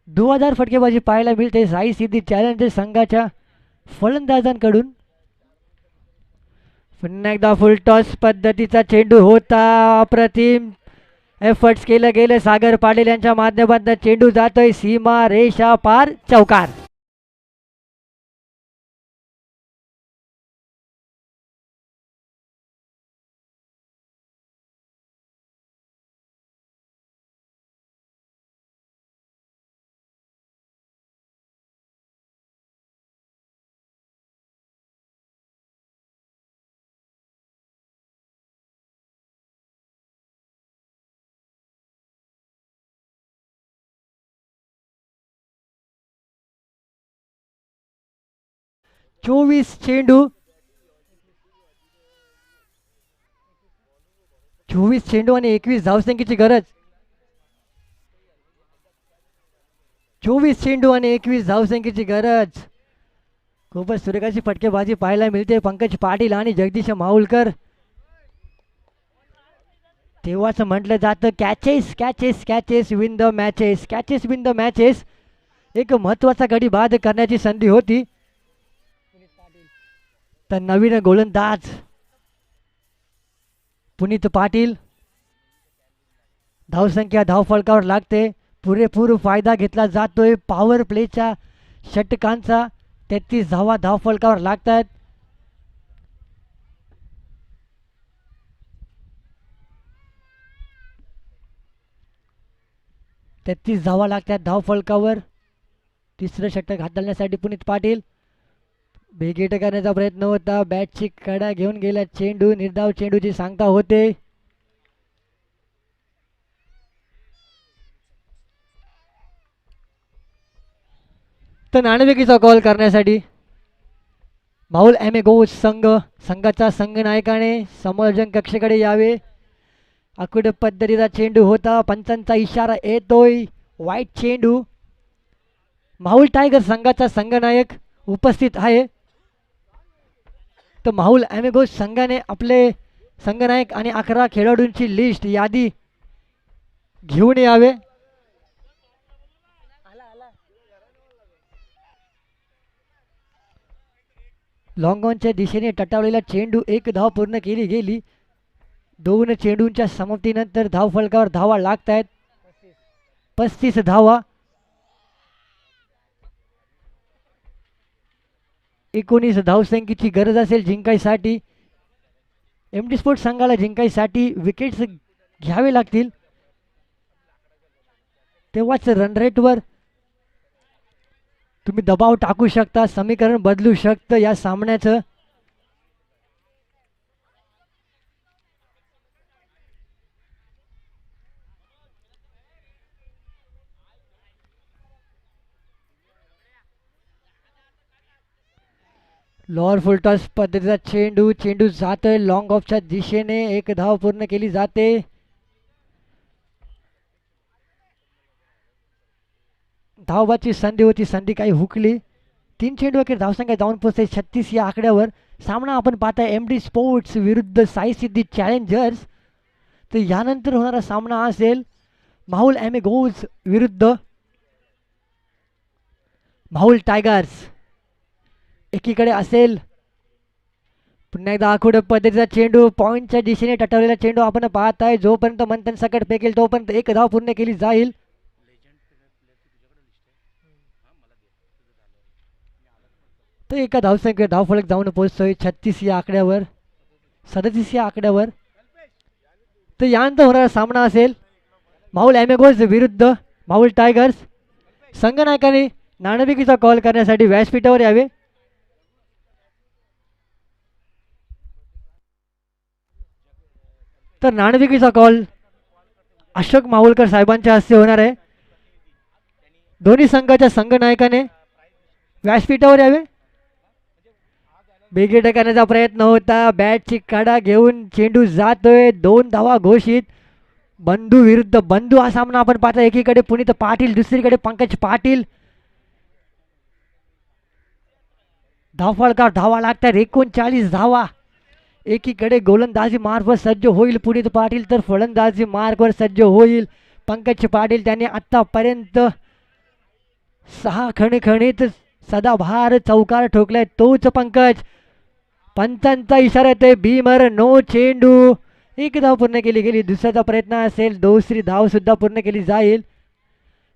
2000 फटकेबाजी पाहायला मिळते साई सिद्धी चॅलेंजर्स संघाच्या फलंदाजांकडून. पुन्हा एकदा फुल टॉस पद्धतीचा चेंडू होता, अप्रतिम एफर्ट्स केलं गेलं सागर पाटील यांच्या माध्यमातून. चेंडू जातोय सीमा रेषा पार, चौकार. चोवीस चेंडू 24 चेंडू आणि 21 धावसंख्येची गरज. 24 चेंडू आणि 21 धावसंख्येची गरज. खूपच सुरेख अशी फटकेबाजी पाहायला मिळते पंकज पाटील आणि जगदीश माहुलकर. तेव्हाच म्हटलं जातं catches catches catches win the matches, catches win the matches. एक महत्वाचा गडी बाद करण्याची संधी होती, तर नवीन गोलंदाज पुनीत पाटील. धावसंख्या धावफलकावर लागते, पुरेपूर फायदा घेतला जातोय पॉवर प्लेच्या षटकांचा. 33 धावा धावफलकावर लागतात. धावा लागतात धावफलकावर. तिसरं षटक हाताळण्यासाठी पुनीत पाटील. बेगीट करण्याचा प्रयत्न होता, बॅटची कडा घेऊन गेला चेंडू. निर्धाव चेंडूची सांगता होते. तर नाणेफेकीचा कॉल करण्यासाठी माहुल ॲमेगोज संघाचा संघनायकाने समायोजन कक्षेकडे यावे. आकुड पद्धतीचा चेंडू होता, पंचांचा इशारा येतोय, वाईट चेंडू. माहुल टायगर संघाचा संघनायक उपस्थित आहे. तर माहुल ॲमेगोज संघाने आपले संघनायक आणि 11 खेळाडूंची लिस्ट यादी घेऊन यावे. लॉंग ऑनच्या दिशेने टटावलेला चेंडू, एक धाव पूर्ण केली गेली. 2 चेंडूंच्या समाप्तीनंतर धावफलकावर धावा लागत आहेत 35 धावा. 19 धावसंख्येची गरज असेल जिंकायसाठी. एम डी स्पोर्ट्स संघाला जिंकायसाठी विकेट्स घ्यावे लागतील, तेव्हाच रन रेटवर तुम्ही दबाव टाकू शकता, समीकरण बदलू शकतं या सामन्याचं. लॉर फुलटॉस पद्धतीचा चेंडू जातोय लॉंग ऑफच्या दिशेने. एक धाव पूर्ण केली जाते. धावबाची संधी होती, संधी काही हुकली. 3 चेंडू अखेर धावसंख्या जाऊन पोहोचते 36 या आकड्यावर. सामना आपण पाहताय एम डी स्पोर्ट्स विरुद्ध साई सिद्धी चॅलेंजर्स. तर यानंतर होणारा सामना असेल माहुल ॲमेगोज विरुद्ध माहुल टायगर्स. एकीकडे असेल पुन्हा एकदा आखूड पद्धतीचा चेंडू पॉईंटच्या दिशेने टटवलेला चेंडू आपण पाहत आहे. जोपर्यंत मंथन सकट फेकेल तोपर्यंत एक धाव पूर्ण केली जाईल. तर एका धावसंख्ये धावफलक जाऊन पोहोचतोय 36 या आकड्यावर, 37 या आकड्यावर. तर यानंतर होणारा सामना असेल माऊल ॲमेगोज विरुद्ध माऊल टायगर्स. संघनायकाने नाणेफेकीचा कॉल करण्यासाठी व्यासपीठावर यावे. तर नाणेफेकीचा कॉल अशोक माहुलकर साहेबांच्या हस्ते होणार आहे. दोन्ही संघाच्या संघनायकाने व्यासपीठावर यावे. बिगिट करण्याचा प्रयत्न होता. बॅटची कडा घेऊन चेंडू जातोय. 2 धावा घोषित. बंधू विरुद्ध बंधू हा सामना आपण पाहता. एकीकडे पुनीत पाटील, दुसरीकडे पंकज पाटील. धावफलकावर धावा लागतात 39 धावा. एकीकडे गोलंदाजी मार्गवर सज्ज होईल पुनीत पाटील, तर फलंदाजी मार्गवर सज्ज होईल पंकज पाटील. त्यांनी आतापर्यंत 6 खणखणीत सदाभार चौकार ठोकलाय तोच पंकज. पंचांचा इशारा येतोय भीमर नो चेंडू. एक धाव पूर्ण केली गेली. दुसऱ्याचा प्रयत्न असेल, दुसरी धाव सुद्धा पूर्ण केली जाईल.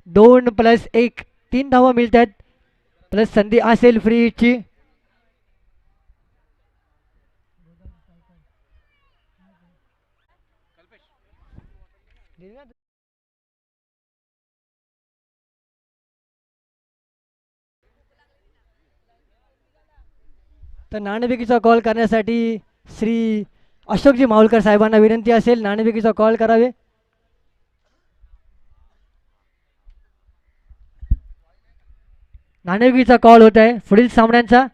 2+1 3 धावा मिळतात. प्लस संधी असेल फ्रीची. तर नाणेफेकीचा कॉल करण्यासाठी श्री अशोकजी माहुलकर साहेबांना विनंती असेल, नाणेफेकीचा कॉल करावे. नाणेफेकीचा कॉल होत आहे पुढील सामन्यांचा.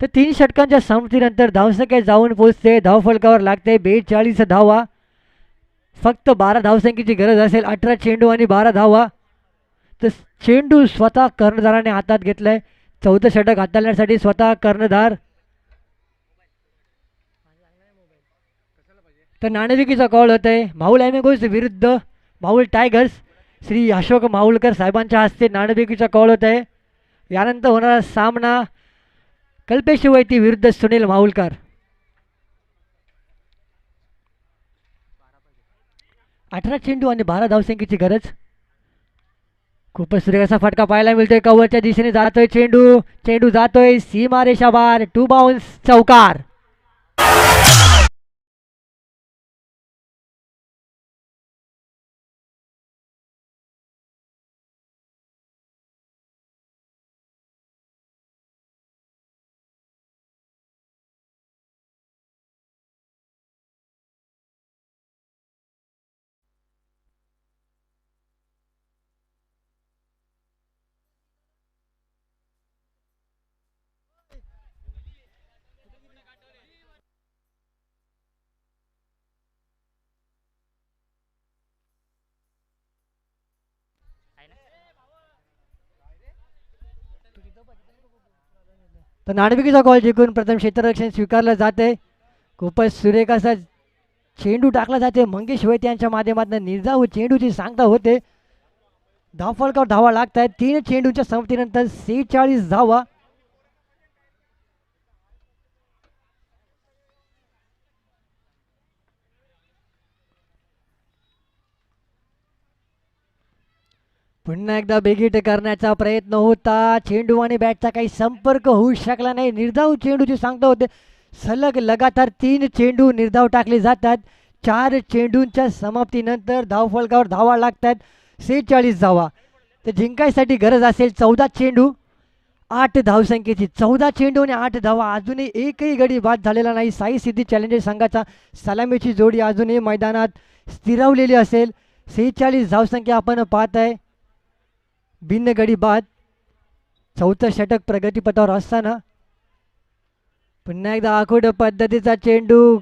तर 3 षटकांच्या संमतीनंतर धावसंख्या जाऊन पोहोचते. धावफलकावर लागते 42 धावा. फक्त 12 धावसंख्येची गरज असेल. 18 चेंडू आणि 12 धावा. तर चेंडू स्वतः कर्णधाराने हातात घेतलाय. 14 षटक हाताळण्यासाठी स्वतः कर्णधार. तर नाणेफेकीचा कॉल होत आहे माऊल ॲमेगोज विरुद्ध माऊल टायगर्स. श्री अशोक माहुलकर साहेबांच्या हस्ते नाणेफेकीचा कॉल होत आहे. यानंतर होणारा सामना कल्पेश वैती विरुद्ध सुनील माहुलकर. 18 चेंडू आणि 12 धावसंख्येची गरज. खूपच सुरेख फटका पाहायला मिळतोय. कव्हरच्या दिशेने जातोय चेंडू. चेंडू जातोय सीमारेषा बार. 2 बाउन्स चौकार. तर नाणेफेकीचा कॉल जिंकून प्रथम क्षेत्ररक्षण स्वीकारलं जाते. खूपच सुरेख असा चेंडू टाकला जाते. मंगेश वैद्य यांच्या माध्यमातून निर्धाव चेंडूची सांगता होते. धावफलकावर धावा लागत आहेत. 3 चेंडूच्या संमतीनंतर 46 धावा. पुन्हा एकदा बेगीट करण्याचा प्रयत्न होता. चेंडू आणि बॅटचा काही संपर्क होऊ शकला नाही. निर्धाव चेंडूची सांगता होते. सलग लगातार 3 चेंडू निर्धाव टाकले जातात. 4 चेंडूंच्या समाप्तीनंतर धावफलकावर धावा लागतात 46 धावा. तर जिंकायसाठी गरज असेल 14 चेंडू 8 धावसंख्येची. 14 चेंडू आणि 8 धावा. अजूनही एकही गडी बाद झालेला नाही. साई सिद्धी चॅलेंजर संघाचा सलामीची जोडी अजूनही मैदानात स्थिरावलेली असेल. 46 धावसंख्या आपण पाहत आहे. भिन्न गडी बाद. 4थं षटक प्रगतीपथावर असताना पुन्हा एकदा आखूड पद्धतीचा चेंडू.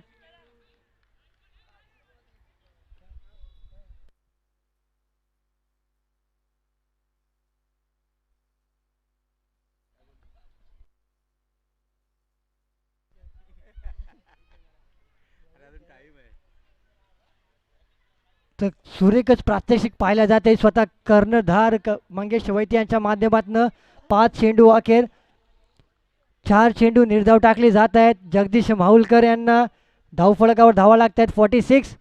तर सुरेखच प्रात्यक्षिक पाहिल्या जाते. स्वतः कर्णधार मंगेश वैद्य यांच्या माध्यमातून 5 चेंडू अखेर 4 चेंडू निर्धाव टाकले जात आहेत. जगदीश माहुलकर यांना धावफलकावर धावा लागत आहेत. 46.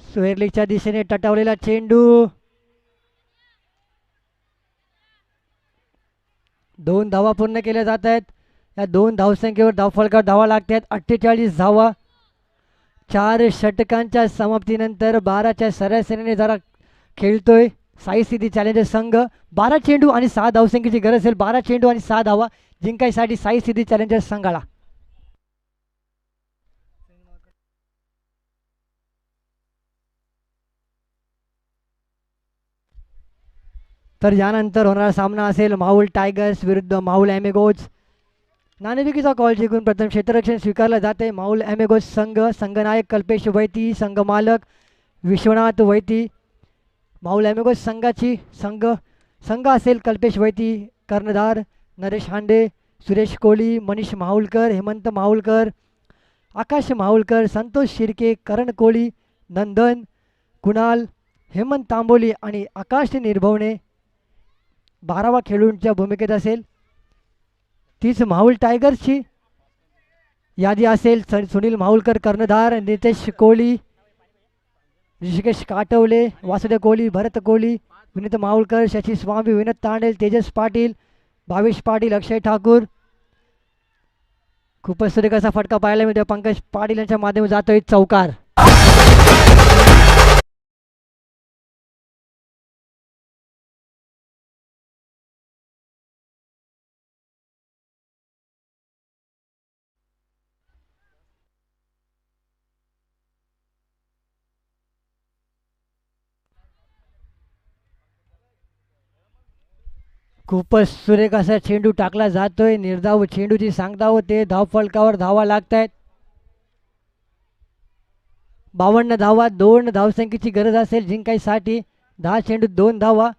स्क्वेअर लीगच्या दिशेने टटावलेला चेंडू 2 धावा पूर्ण केल्या जात आहेत. या 2 धावसंख्येवर धावफलकावर धावा लागत आहेत. 48 धावा. 4 षटकांच्या समाप्तीनंतर 12च्या सरासरीने जरा खेळतोय साई सिद्धी चॅलेंजर्स संघ. 12 चेंडू आणि 6 धावसंख्येची गरज असेल. 12 चेंडू आणि 6 धावा जिंकायसाठी साई सिद्धी चॅलेंजर्स संघाला. तर यानंतर होणारा सामना असेल माहुल टायगर्स विरुद्ध माहुल ॲमेगोज. नाणेफेकीचा कॉल जिंकून प्रथम क्षेत्ररक्षण स्वीकारलं जाते. माहुल ॲमेगोज संघ. संघनायक कल्पेश वैती. संघ मालक विश्वनाथ वैती. माहुल ॲमेगोज संघ असेल कल्पेश वैती. कर्णधार नरेश हांडे, सुरेश कोहली, मनीष माहुलकर, हेमंत माहुलकर, आकाश माहुलकर, संतोष शिर्के, करण कोहली, नंदन, कुणाल, हेमंत तांबोली आणि आकाश निर्भवणे 12वा खेळूंच्या भूमिकेत असेल. तीच माहुल टायगर्सची यादी असेल. सुनील माहुलकर कर्णधार, नितेश कोहली, ऋषिकेश काटवले, वासुदेव कोहली, भरत कोहली, विनीत माहुलकर, शशी स्वामी, विनोद तांडेल, तेजस पाटील, भावेश पाटील, अक्षय ठाकूर. खूपच सुरेख असा फटका पाहायला मिळतो. पंकज पाटील यांच्या माध्यमातून जातोय चौकार. खूपच सुरेख असा चेंडू टाकला जातोय. निर्धाव चेंडूची सांगता होते. धावफलकावर धावा लागत आहेत. 52 धावा. 2 धावसंख्येची गरज असेल जिंकायसाठी. 10 चेंडू 2 धावा.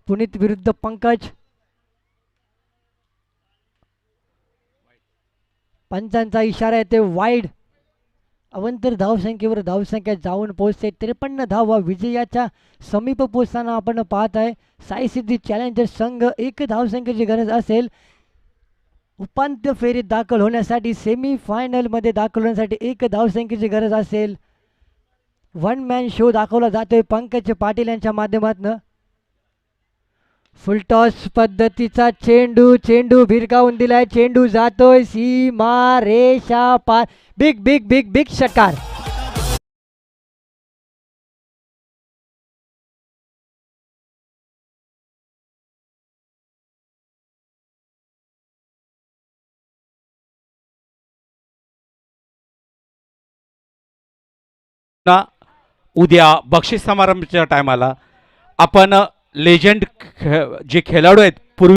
पुनीत विरुद्ध पंकज. पंचांचा इशारा येते वाईड. अवंतर धावसंख्येवर धावसंख्या जाऊन पोहोचते. 53 धावा. विजयाच्या समीप पोहोचताना आपण पाहत आहे. साई सिद्धी चॅलेंजर्स संघ 1 धावसंख्येची गरज असेल उपांत्य फेरीत दाखल होण्यासाठी. सेमी फायनलमध्ये दाखल होण्यासाठी 1 धावसंख्येची गरज असेल. वन मॅन शो दाखवला जातोय पंकज पाटील यांच्या माध्यमातून. फुलटॉस पद्धतीचा चेंडू भिरकावून दिलाय. चेंडू जातोय सीमा रेषा पार. बिग बिग बिग बिग षटकार. उद्या बक्षीस समारंभाच्या टायमाला आपण लेजंड जे खेळाडू आहेत